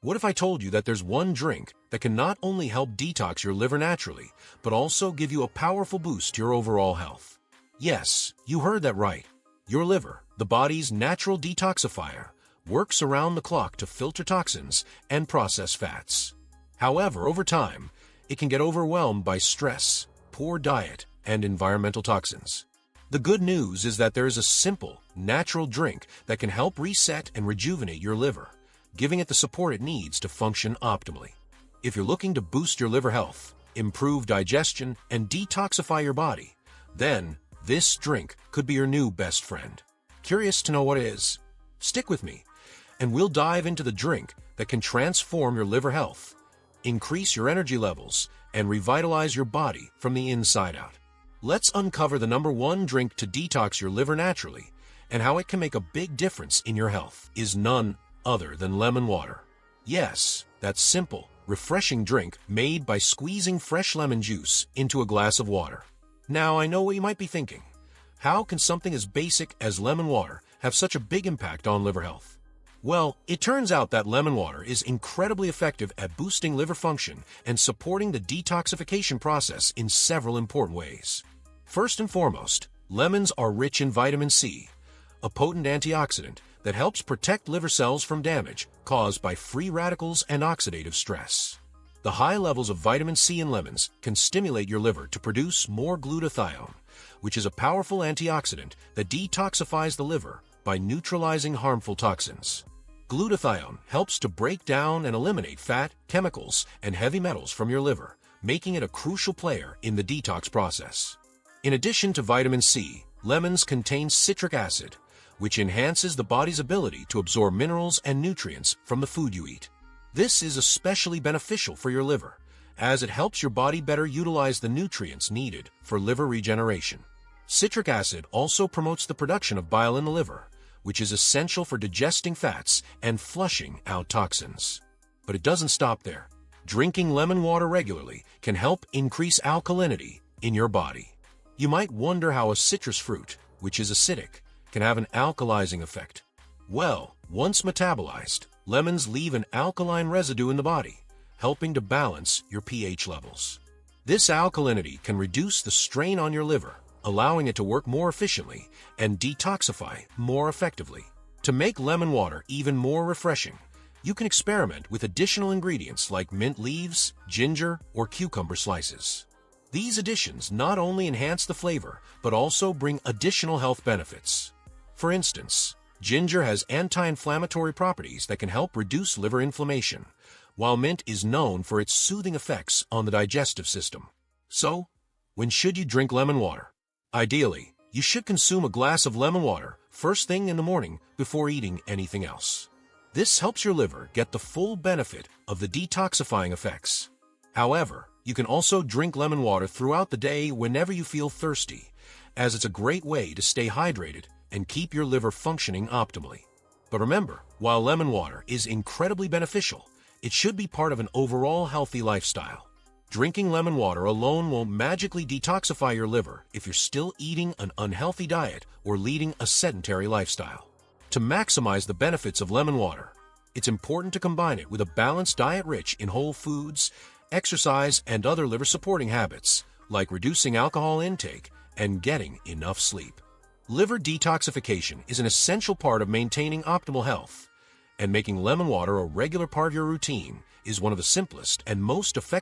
What if I told you that there's one drink that can not only help detox your liver naturally, but also give you a powerful boost to your overall health? Yes, you heard that right. Your liver, the body's natural detoxifier, works around the clock to filter toxins and process fats. However, over time, it can get overwhelmed by stress, poor diet, and environmental toxins. The good news is that there is a simple, natural drink that can help reset and rejuvenate your liver, giving it the support it needs to function optimally. If you're looking to boost your liver health, improve digestion, and detoxify your body, then this drink could be your new best friend. Curious to know what it is? Stick with me, and we'll dive into the drink that can transform your liver health, increase your energy levels, and revitalize your body from the inside out. Let's uncover the #1 drink to detox your liver naturally and how it can make a big difference in your health is none other than lemon water. Yes, that simple, refreshing drink made by squeezing fresh lemon juice into a glass of water. Now, I know what you might be thinking. How can something as basic as lemon water have such a big impact on liver health? Well, it turns out that lemon water is incredibly effective at boosting liver function and supporting the detoxification process in several important ways. First and foremost, lemons are rich in vitamin C, a potent antioxidant that helps protect liver cells from damage caused by free radicals and oxidative stress. The high levels of vitamin C in lemons can stimulate your liver to produce more glutathione, which is a powerful antioxidant that detoxifies the liver by neutralizing harmful toxins. Glutathione helps to break down and eliminate fat, chemicals, and heavy metals from your liver, making it a crucial player in the detox process. In addition to vitamin C, lemons contain citric acid, which enhances the body's ability to absorb minerals and nutrients from the food you eat. This is especially beneficial for your liver, as it helps your body better utilize the nutrients needed for liver regeneration. Citric acid also promotes the production of bile in the liver, which is essential for digesting fats and flushing out toxins. But it doesn't stop there. Drinking lemon water regularly can help increase alkalinity in your body. You might wonder how a citrus fruit, which is acidic, can have an alkalizing effect. Well, once metabolized, lemons leave an alkaline residue in the body, helping to balance your pH levels. This alkalinity can reduce the strain on your liver, allowing it to work more efficiently and detoxify more effectively. To make lemon water even more refreshing, you can experiment with additional ingredients like mint leaves, ginger, or cucumber slices. These additions not only enhance the flavor, but also bring additional health benefits. For instance, ginger has anti-inflammatory properties that can help reduce liver inflammation, while mint is known for its soothing effects on the digestive system. So, when should you drink lemon water? Ideally, you should consume a glass of lemon water first thing in the morning before eating anything else. This helps your liver get the full benefit of the detoxifying effects. However, you can also drink lemon water throughout the day whenever you feel thirsty, as it's a great way to stay hydrated and keep your liver functioning optimally. But remember, while lemon water is incredibly beneficial, it should be part of an overall healthy lifestyle. Drinking lemon water alone won't magically detoxify your liver if you're still eating an unhealthy diet or leading a sedentary lifestyle. To maximize the benefits of lemon water, it's important to combine it with a balanced diet rich in whole foods, exercise, and other liver-supporting habits, like reducing alcohol intake and getting enough sleep. Liver detoxification is an essential part of maintaining optimal health, and making lemon water a regular part of your routine is one of the simplest and most effective